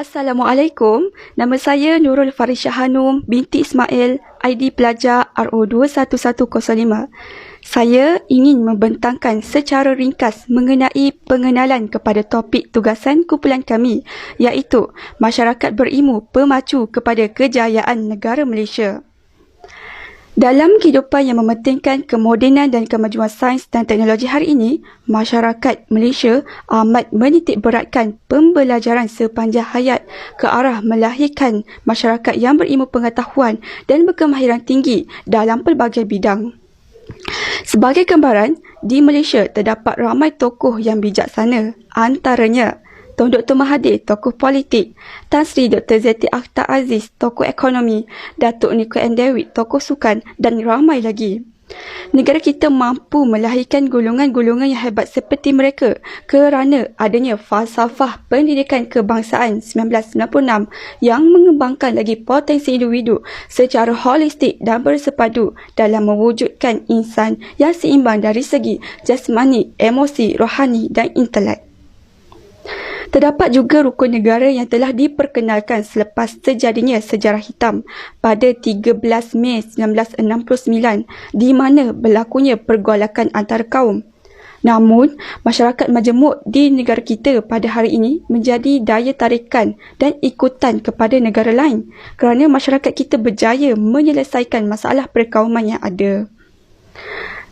Assalamualaikum, nama saya Nurul Farisha Hanum binti Ismail, ID pelajar RO21105. Saya ingin membentangkan secara ringkas mengenai pengenalan kepada topik tugasan kumpulan kami, iaitu masyarakat berilmu pemacu kepada kejayaan negara Malaysia. Dalam kehidupan yang mementingkan kemodenan dan kemajuan sains dan teknologi hari ini, masyarakat Malaysia amat menitik beratkan pembelajaran sepanjang hayat ke arah melahirkan masyarakat yang berilmu pengetahuan dan berkemahiran tinggi dalam pelbagai bidang. Sebagai gambaran, di Malaysia terdapat ramai tokoh yang bijaksana, antaranya Tun Dr. Mahathir, tokoh politik, Tan Sri Dr. Zeti Akhtar Aziz, tokoh ekonomi, Datuk Niko M. Dewi, tokoh sukan dan ramai lagi. Negara kita mampu melahirkan golongan-golongan yang hebat seperti mereka kerana adanya falsafah pendidikan kebangsaan 1996 yang mengembangkan lagi potensi individu secara holistik dan bersepadu dalam mewujudkan insan yang seimbang dari segi jasmani, emosi, rohani dan intelek. Terdapat juga rukun negara yang telah diperkenalkan selepas terjadinya sejarah hitam pada 13 Mei 1969 di mana berlakunya pergolakan antara kaum. Namun, masyarakat majmuk di negara kita pada hari ini menjadi daya tarikan dan ikutan kepada negara lain kerana masyarakat kita berjaya menyelesaikan masalah perkauman yang ada.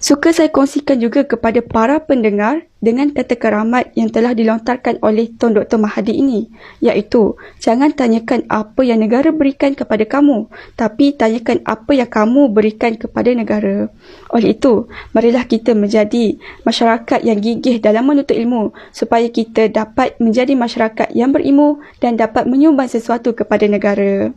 Suka saya kongsikan juga kepada para pendengar dengan kata keramat yang telah dilontarkan oleh Tun Dr. Mahathir ini, iaitu jangan tanyakan apa yang negara berikan kepada kamu, tapi tanyakan apa yang kamu berikan kepada negara. Oleh itu, marilah kita menjadi masyarakat yang gigih dalam menuntut ilmu supaya kita dapat menjadi masyarakat yang berilmu dan dapat menyumbang sesuatu kepada negara.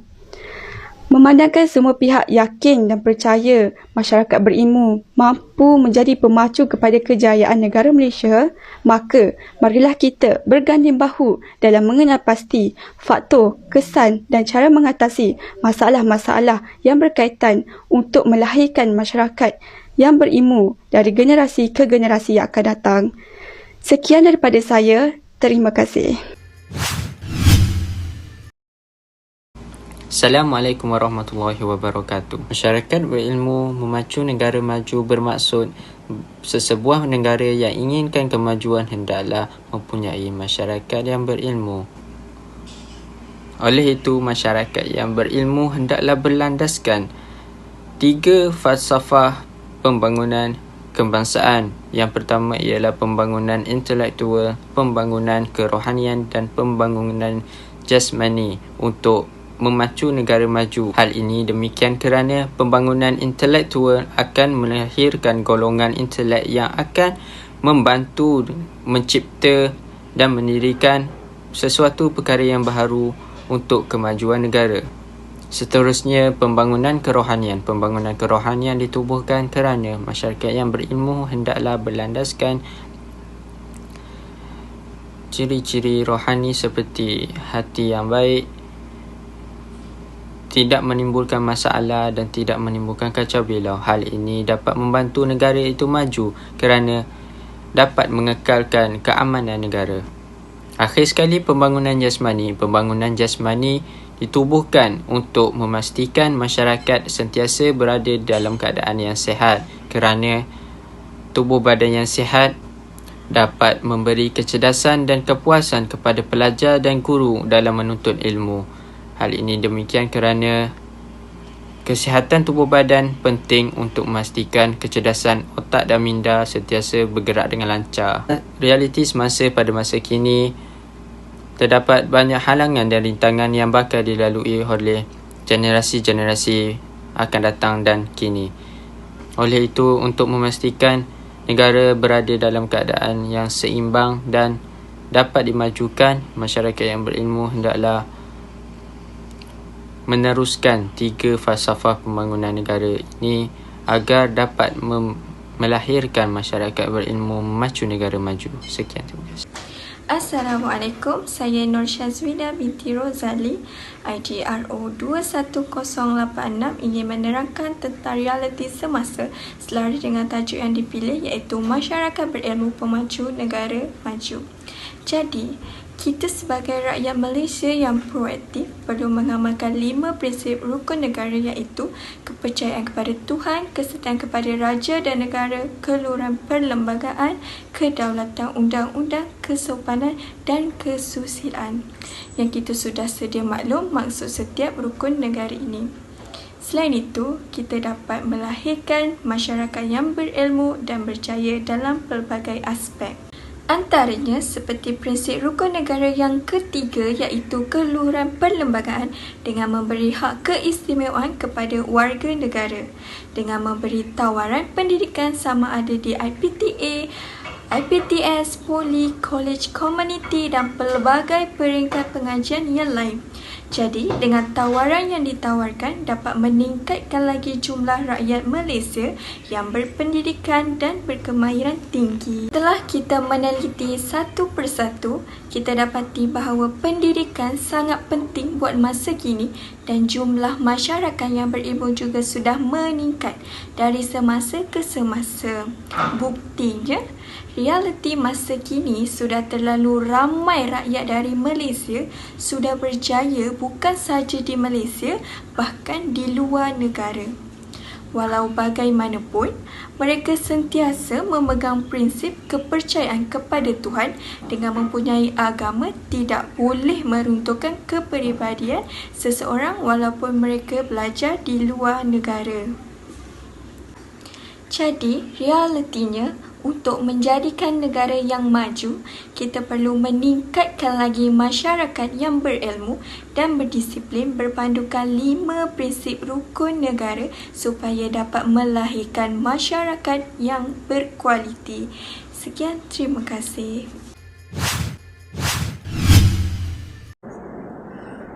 Memandangkan semua pihak yakin dan percaya masyarakat berilmu mampu menjadi pemacu kepada kejayaan negara Malaysia, maka marilah kita berganding bahu dalam mengenal pasti faktor, kesan dan cara mengatasi masalah-masalah yang berkaitan untuk melahirkan masyarakat yang berilmu dari generasi ke generasi yang akan datang. Sekian daripada saya, terima kasih. Assalamualaikum warahmatullahi wabarakatuh. Masyarakat berilmu memacu negara maju bermaksud sesebuah negara yang inginkan kemajuan hendaklah mempunyai masyarakat yang berilmu. Oleh itu, masyarakat yang berilmu hendaklah berlandaskan 3 falsafah pembangunan kebangsaan. Yang pertama ialah pembangunan intelektual, pembangunan kerohanian dan pembangunan jasmani untuk memacu negara maju. Hal ini demikian kerana pembangunan intelektual akan melahirkan golongan intelek yang akan membantu mencipta dan mendirikan sesuatu perkara yang baharu untuk kemajuan negara. Seterusnya, pembangunan kerohanian. Pembangunan kerohanian ditubuhkan kerana masyarakat yang berilmu hendaklah berlandaskan ciri-ciri rohani seperti hati yang baik, tidak menimbulkan masalah dan tidak menimbulkan kacau balau. Hal ini dapat membantu negara itu maju kerana dapat mengekalkan keamanan negara. Akhir sekali, pembangunan jasmani. Pembangunan jasmani ditubuhkan untuk memastikan masyarakat sentiasa berada dalam keadaan yang sihat kerana tubuh badan yang sihat dapat memberi kecerdasan dan kepuasan kepada pelajar dan guru dalam menuntut ilmu. Hal ini demikian kerana kesihatan tubuh badan penting untuk memastikan kecerdasan otak dan minda sentiasa bergerak dengan lancar. Realiti semasa pada masa kini, terdapat banyak halangan dan rintangan yang bakal dilalui oleh generasi-generasi akan datang dan kini. Oleh itu, untuk memastikan negara berada dalam keadaan yang seimbang dan dapat dimajukan, masyarakat yang berilmu hendaklah meneruskan 3 falsafah pembangunan negara ini agar dapat melahirkan masyarakat berilmu memacu negara maju. Sekian, terima kasih. Assalamualaikum, saya Nur Syazwina binti Rozali, ID RO21086, ingin menerangkan tentang realiti semasa selari dengan tajuk yang dipilih iaitu masyarakat berilmu pemacu negara maju. Jadi, Kita sebagai rakyat Malaysia yang proaktif perlu mengamalkan 5 prinsip rukun negara, iaitu kepercayaan kepada Tuhan, kesetiaan kepada raja dan negara, keluhuran perlembagaan, kedaulatan undang-undang, kesopanan dan kesusilaan. Yang kita sudah sedia maklum maksud setiap rukun negara ini. Selain itu, kita dapat melahirkan masyarakat yang berilmu dan berjaya dalam pelbagai aspek. Antaranya seperti prinsip rukun negara yang ketiga, iaitu keluhuran perlembagaan, dengan memberi hak keistimewaan kepada warga negara, dengan memberi tawaran pendidikan sama ada di IPTA, IPTS, Poli, College, Community dan pelbagai peringkat pengajian yang lain. Jadi, dengan tawaran yang ditawarkan dapat meningkatkan lagi jumlah rakyat Malaysia yang berpendidikan dan berkemahiran tinggi. Setelah kita meneliti satu persatu, kita dapati bahawa pendidikan sangat penting buat masa kini dan jumlah masyarakat yang berilmu juga sudah meningkat dari semasa ke semasa. Buktinya, realiti masa kini sudah terlalu ramai rakyat dari Malaysia sudah berjaya bukan sahaja di Malaysia, bahkan di luar negara. Walau bagaimanapun, mereka sentiasa memegang prinsip kepercayaan kepada Tuhan dengan mempunyai agama tidak boleh meruntuhkan kepribadian seseorang walaupun mereka belajar di luar negara. Jadi, realitinya, untuk menjadikan negara yang maju, kita perlu meningkatkan lagi masyarakat yang berilmu dan berdisiplin berpandukan 5 prinsip rukun negara supaya dapat melahirkan masyarakat yang berkualiti. Sekian, terima kasih.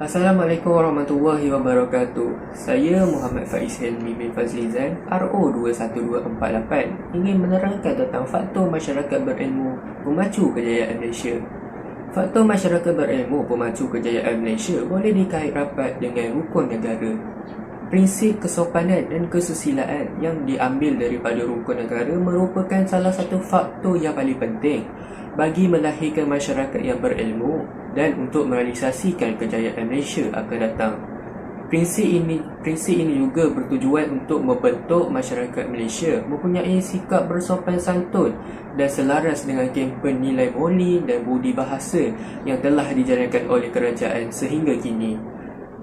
Assalamualaikum warahmatullahi wabarakatuh. Saya Muhammad Faiz Helmi bin Fazlizan, RO 21248, ingin menerangkan tentang faktor masyarakat berilmu pemacu kejayaan Malaysia. Faktor masyarakat berilmu pemacu kejayaan Malaysia boleh dikait rapat dengan rukun negara. Prinsip kesopanan dan kesusilaan yang diambil daripada rukun negara merupakan salah satu faktor yang paling penting bagi melahirkan masyarakat yang berilmu dan untuk merealisasikan kejayaan Malaysia akan datang. Prinsip ini juga bertujuan untuk membentuk masyarakat Malaysia mempunyai sikap bersopan santun dan selaras dengan kempen nilai moli dan budi bahasa yang telah dijalankan oleh kerajaan sehingga kini.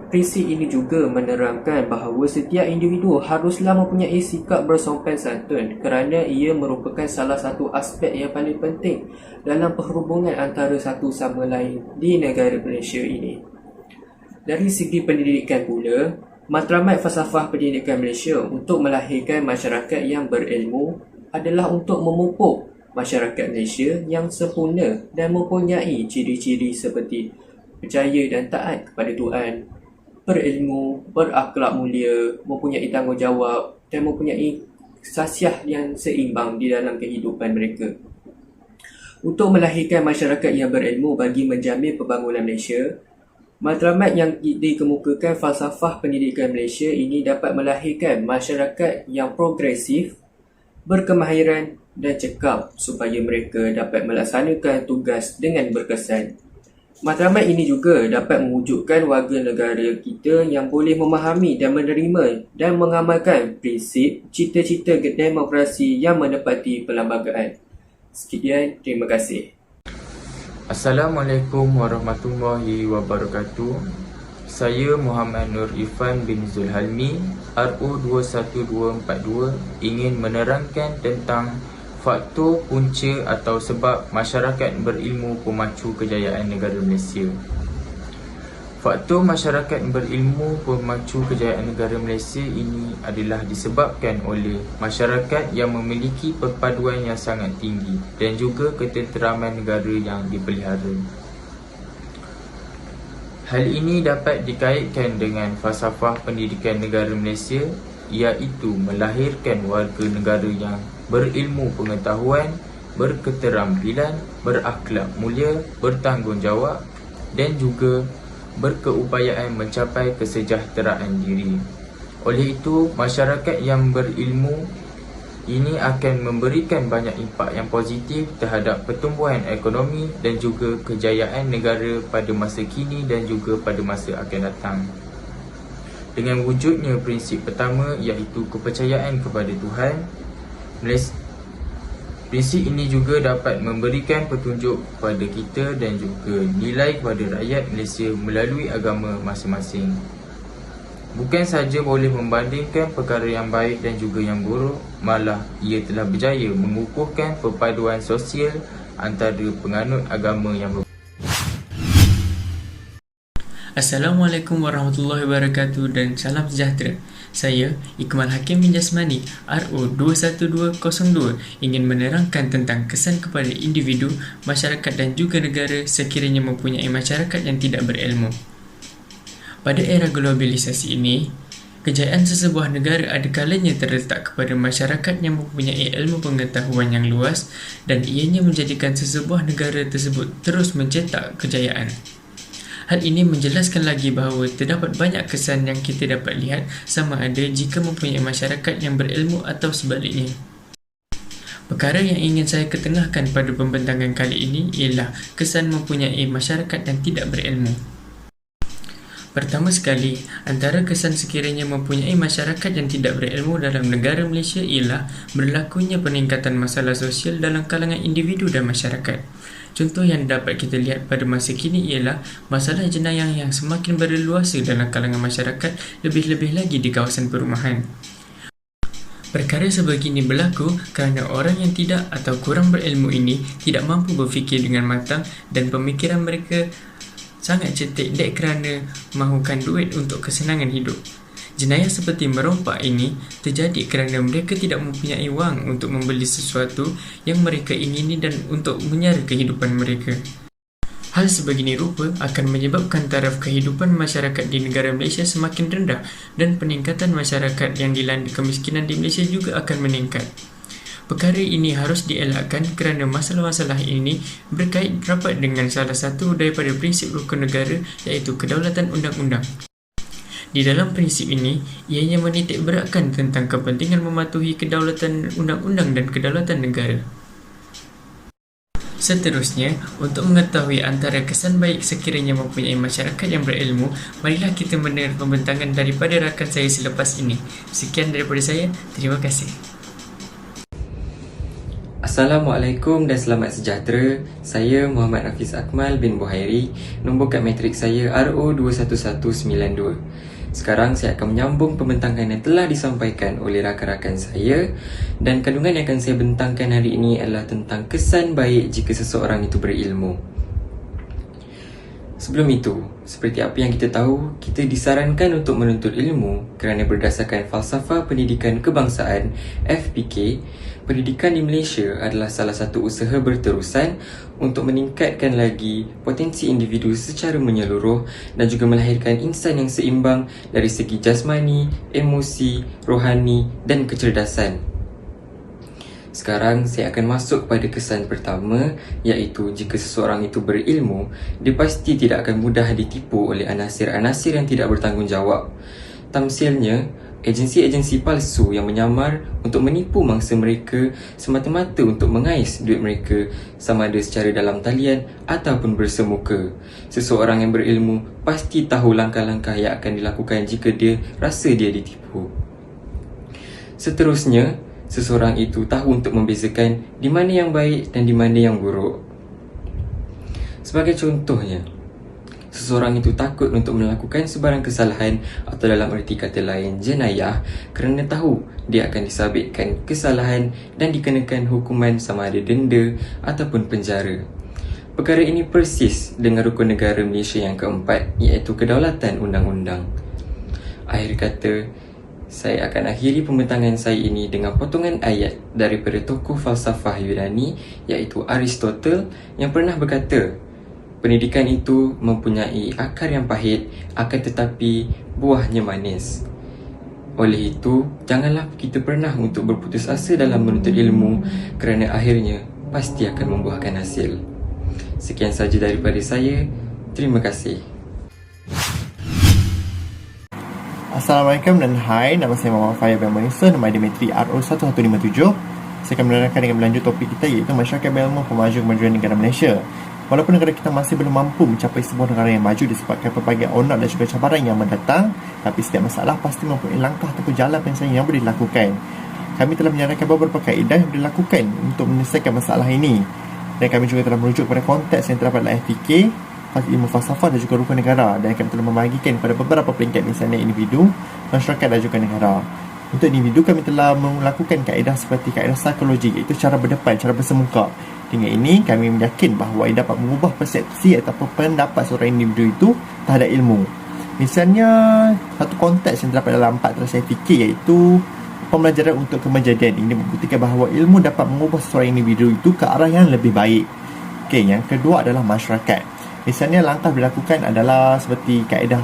Prinsip ini juga menerangkan bahawa setiap individu haruslah mempunyai sikap bersopan santun kerana ia merupakan salah satu aspek yang paling penting dalam perhubungan antara satu sama lain di negara Malaysia ini. Dari segi pendidikan pula, matlamat falsafah pendidikan Malaysia untuk melahirkan masyarakat yang berilmu adalah untuk memupuk masyarakat Malaysia yang sempurna dan mempunyai ciri-ciri seperti percaya dan taat kepada Tuhan, berilmu, berakhlak mulia, mempunyai tanggungjawab dan mempunyai khasiat yang seimbang di dalam kehidupan mereka. Untuk melahirkan masyarakat yang berilmu bagi menjamin pembangunan Malaysia, matlamat yang dikemukakan falsafah pendidikan Malaysia ini dapat melahirkan masyarakat yang progresif, berkemahiran dan cekap supaya mereka dapat melaksanakan tugas dengan berkesan. Matlamat ini juga dapat mewujudkan warga negara kita yang boleh memahami dan menerima dan mengamalkan prinsip cita-cita demokrasi yang menepati perlembagaan. Sekian, terima kasih. Assalamualaikum warahmatullahi wabarakatuh. Saya Muhammad Nur Irfan bin Zulhalmi, RO 21242, ingin menerangkan tentang faktor punca atau sebab masyarakat berilmu pemacu kejayaan negara Malaysia. Faktor masyarakat berilmu pemacu kejayaan negara Malaysia ini adalah disebabkan oleh masyarakat yang memiliki perpaduan yang sangat tinggi dan juga ketenteraman negara yang dipelihara. Hal ini dapat dikaitkan dengan falsafah pendidikan negara Malaysia, iaitu melahirkan warga negara yang berilmu pengetahuan, berketerampilan, berakhlak mulia, bertanggungjawab dan juga berkeupayaan mencapai kesejahteraan diri. Oleh itu, masyarakat yang berilmu Ini akan memberikan banyak impak yang positif terhadap pertumbuhan ekonomi dan juga kejayaan negara pada masa kini dan juga pada masa akan datang. Dengan wujudnya prinsip pertama iaitu kepercayaan kepada Tuhan, prinsip ini juga dapat memberikan petunjuk kepada kita dan juga nilai kepada rakyat Malaysia melalui agama masing-masing. Bukan sahaja boleh membandingkan perkara yang baik dan juga yang buruk, malah ia telah berjaya mengukuhkan perpaduan sosial antara penganut agama yang berbeza. Assalamualaikum warahmatullahi wabarakatuh dan salam sejahtera. Saya Ikmal Hakim bin Jasmani, RO 21202, ingin menerangkan tentang kesan kepada individu, masyarakat dan juga negara sekiranya mempunyai masyarakat yang tidak berilmu. Pada era globalisasi ini, kejayaan sesebuah negara ada kalanya terletak kepada masyarakat yang mempunyai ilmu pengetahuan yang luas dan ianya menjadikan sesebuah negara tersebut terus mencetak kejayaan. Hal ini menjelaskan lagi bahawa terdapat banyak kesan yang kita dapat lihat sama ada jika mempunyai masyarakat yang berilmu atau sebaliknya. Perkara yang ingin saya ketengahkan pada pembentangan kali ini ialah kesan mempunyai masyarakat yang tidak berilmu. Pertama sekali, antara kesan sekiranya mempunyai masyarakat yang tidak berilmu dalam negara Malaysia ialah berlakunya peningkatan masalah sosial dalam kalangan individu dan masyarakat. Contoh yang dapat kita lihat pada masa kini ialah masalah jenayah yang semakin berleluasa dalam kalangan masyarakat, lebih-lebih lagi di kawasan perumahan. Perkara sebegini berlaku kerana orang yang tidak atau kurang berilmu ini tidak mampu berfikir dengan matang dan pemikiran mereka sangat cetek dek kerana mahukan duit untuk kesenangan hidup. Jenayah seperti merompak ini terjadi kerana mereka tidak mempunyai wang untuk membeli sesuatu yang mereka ingini dan untuk menyara kehidupan mereka. Hal sebegini rupa akan menyebabkan taraf kehidupan masyarakat di negara Malaysia semakin rendah dan peningkatan masyarakat yang dilanda kemiskinan di Malaysia juga akan meningkat. Perkara ini harus dielakkan kerana masalah-masalah ini berkait rapat dengan salah satu daripada prinsip rukun negara iaitu kedaulatan undang-undang. Di dalam prinsip ini, ianya menitik beratkan tentang kepentingan mematuhi kedaulatan undang-undang dan kedaulatan negara. Seterusnya, untuk mengetahui antara kesan baik sekiranya mempunyai masyarakat yang berilmu, marilah kita mendengar pembentangan daripada rakan saya selepas ini. Sekian daripada saya, terima kasih. Assalamualaikum dan selamat sejahtera. Saya Muhammad Hafiz Akmal bin Buhairi. Nombor kad matrik saya RO 21192. Sekarang saya akan menyambung pembentangan yang telah disampaikan oleh rakan-rakan saya, dan kandungan yang akan saya bentangkan hari ini adalah tentang kesan baik jika seseorang itu berilmu. Sebelum itu, seperti apa yang kita tahu, kita disarankan untuk menuntut ilmu kerana berdasarkan falsafah pendidikan kebangsaan FPK, pendidikan di Malaysia adalah salah satu usaha berterusan untuk meningkatkan lagi potensi individu secara menyeluruh dan juga melahirkan insan yang seimbang dari segi jasmani, emosi, rohani dan kecerdasan. Sekarang saya akan masuk pada kesan pertama, iaitu jika seseorang itu berilmu, dia pasti tidak akan mudah ditipu oleh anasir-anasir yang tidak bertanggungjawab. Tamsilnya, agensi-agensi palsu yang menyamar untuk menipu mangsa mereka semata-mata untuk mengais duit mereka sama ada secara dalam talian ataupun bersemuka. Seseorang yang berilmu pasti tahu langkah-langkah yang akan dilakukan jika dia rasa dia ditipu. Seterusnya, seseorang itu tahu untuk membezakan di mana yang baik dan di mana yang buruk. Sebagai contohnya, seseorang itu takut untuk melakukan sebarang kesalahan atau dalam erti kata lain jenayah kerana tahu dia akan disabitkan kesalahan dan dikenakan hukuman sama ada denda ataupun penjara. Perkara ini persis dengan rukun negara Malaysia yang keempat, iaitu kedaulatan undang-undang. Akhir kata, saya akan akhiri pembentangan saya ini dengan potongan ayat daripada tokoh falsafah Yunani iaitu Aristotle yang pernah berkata, pendidikan itu mempunyai akar yang pahit akan tetapi buahnya manis. Oleh itu, janganlah kita pernah untuk berputus asa dalam menuntut ilmu kerana akhirnya pasti akan membuahkan hasil. Sekian sahaja daripada saya. Terima kasih. Assalamualaikum dan hai, nama saya Muhammad Fahir bin Manisah, nama Dimitri RO1157. Saya akan menerangkan dengan berlanjut topik kita, iaitu masyarakat berilmu pemaju kemajuan negara Malaysia. Walaupun negara kita masih belum mampu mencapai sebuah negara yang maju disebabkan pelbagai onak dan juga cabaran yang mendatang, tapi setiap masalah pasti mempunyai langkah ataupun jalan penyelesaian yang boleh dilakukan. Kami telah menyarankan beberapa kaedah yang boleh dilakukan untuk menyelesaikan masalah ini, dan kami juga telah merujuk kepada konteks yang terdapat dalam FTK, ilmu falsafah dan juga rukun negara, dan kami telah membahagikan kepada beberapa peringkat, misalnya individu, masyarakat dan juga negara. Untuk individu, kami telah melakukan kaedah seperti kaedah psikologi, iaitu cara berdepan, cara bersemuka. Dengan ini, kami yakin bahawa ia dapat mengubah persepsi ataupun pendapat seorang individu itu terhadap ilmu. Misalnya, satu konteks yang terdapat dalam 4 terasa FTK, iaitu pembelajaran untuk kemajadian. Ini membuktikan bahawa ilmu dapat mengubah seorang individu itu ke arah yang lebih baik. Yang kedua adalah masyarakat. Misalnya, langkah dilakukan adalah seperti kaedah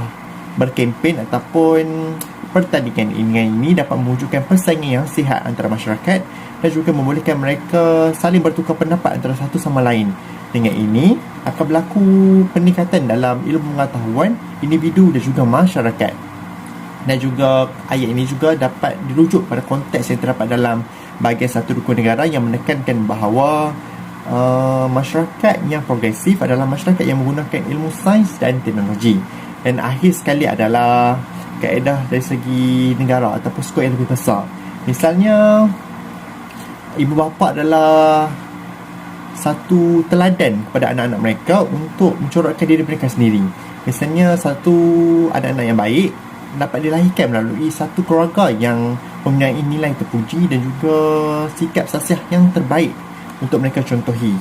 berkempen ataupun pertandingan. Dengan ini dapat mewujudkan persaingan yang sihat antara masyarakat dan juga membolehkan mereka saling bertukar pendapat antara satu sama lain. Dengan ini akan berlaku peningkatan dalam ilmu pengetahuan individu dan juga masyarakat. Dan juga ayat ini juga dapat dirujuk pada konteks yang terdapat dalam bahagian 1 rukun negara yang menekankan bahawa masyarakat yang progresif adalah masyarakat yang menggunakan ilmu sains dan teknologi. Dan akhir sekali adalah kaedah dari segi negara ataupun skop yang lebih besar. Misalnya, ibu bapa adalah satu teladan kepada anak-anak mereka untuk mencorakkan diri mereka sendiri. Misalnya, satu anak-anak yang baik dapat dilahirkan melalui satu keluarga yang mempunyai nilai terpuji dan juga sikap sasiah yang terbaik untuk mereka contohi.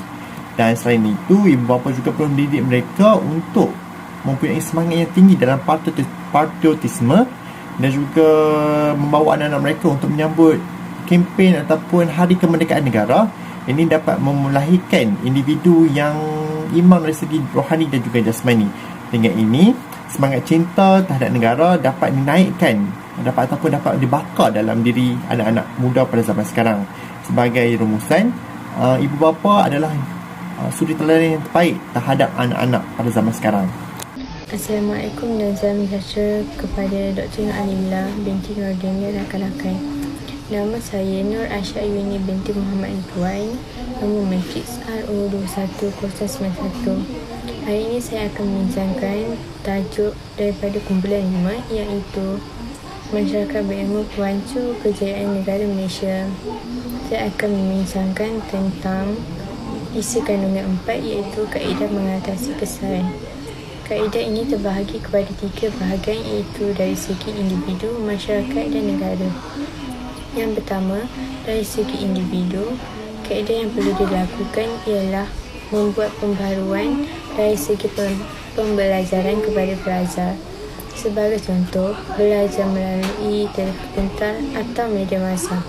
Dan selain itu, ibu bapa juga perlu mendidik mereka untuk mempunyai semangat yang tinggi dalam patriotisme dan juga membawa anak-anak mereka untuk menyambut kempen ataupun hari kemerdekaan negara. Ini dapat melahirkan individu yang iman dari segi rohani dan juga jasmani. Dengan ini, semangat cinta terhadap negara dapat dinaikkan, dapat dibakar dalam diri anak-anak muda pada zaman sekarang. Sebagai rumusan, ibu bapa adalah suri teladan yang terbaik terhadap anak-anak pada zaman sekarang. Assalamualaikum dan salam sejahtera kepada Dr. Nur Alimillah binti Nordin Rakan-Rakan. Nama saya Nur Aisyah Yuni binti Muhammad Ridwan, nombor matriks RO2191. Hari ini saya akan membincangkan tajuk daripada kumpulan 5, iaitu Masyarakat Berilmu Pewancu Kejayaan Negara Malaysia. Saya akan membincangkan tentang isi kandungan 4, iaitu kaedah mengatasi kesalahan. Kaedah ini terbahagi kepada 3 bahagian, iaitu dari segi individu, masyarakat dan negara. Yang pertama, dari segi individu, kaedah yang perlu dilakukan ialah membuat pembaharuan dari segi pembelajaran kepada pelajar. Sebagai contoh, belajar melalui telefon pintar atau media massa.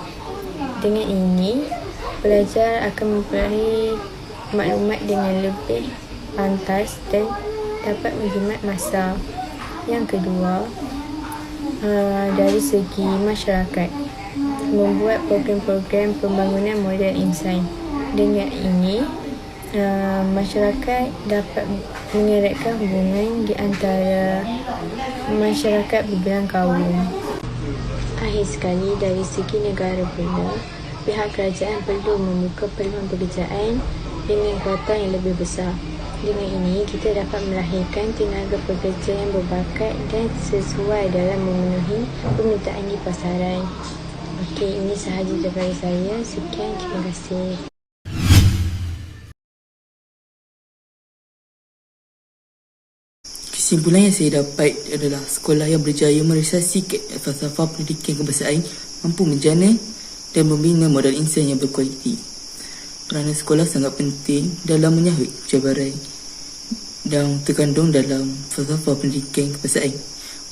Dengan ini, pelajar akan memperoleh maklumat dengan lebih pantas dan dapat menghemat masa. Yang kedua, dari segi masyarakat, membuat program-program pembangunan model insan. Dengan ini, masyarakat dapat mengeratkan hubungan di antara masyarakat berbilang kaum. Akhir sekali, dari segi negara pula, pihak kerajaan perlu membuka peluang pekerjaan dengan kuota yang lebih besar. Dengan ini, kita dapat melahirkan tenaga pekerja yang berbakat dan sesuai dalam memenuhi permintaan di pasaran. Okey, ini sahaja daripada saya. Sekian, terima kasih. Kesimpulan yang saya dapat adalah sekolah yang berjaya merealisasi falsafah pendidikan kebangsaan mampu menjana dan membina modal insan yang berkualiti. Kerana sekolah sangat penting dalam menyahut cabaran dan terkandung dalam falsafah pendidikan kebangsaan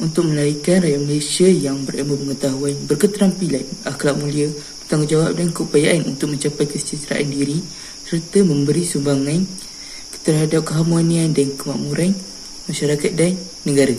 untuk melahirkan rakyat Malaysia yang berilmu pengetahuan, berketerampilan, akhlak mulia, bertanggungjawab dan keupayaan untuk mencapai kesejahteraan diri serta memberi sumbangan terhadap keharmonian dan kemakmuran masyarakat dan negara.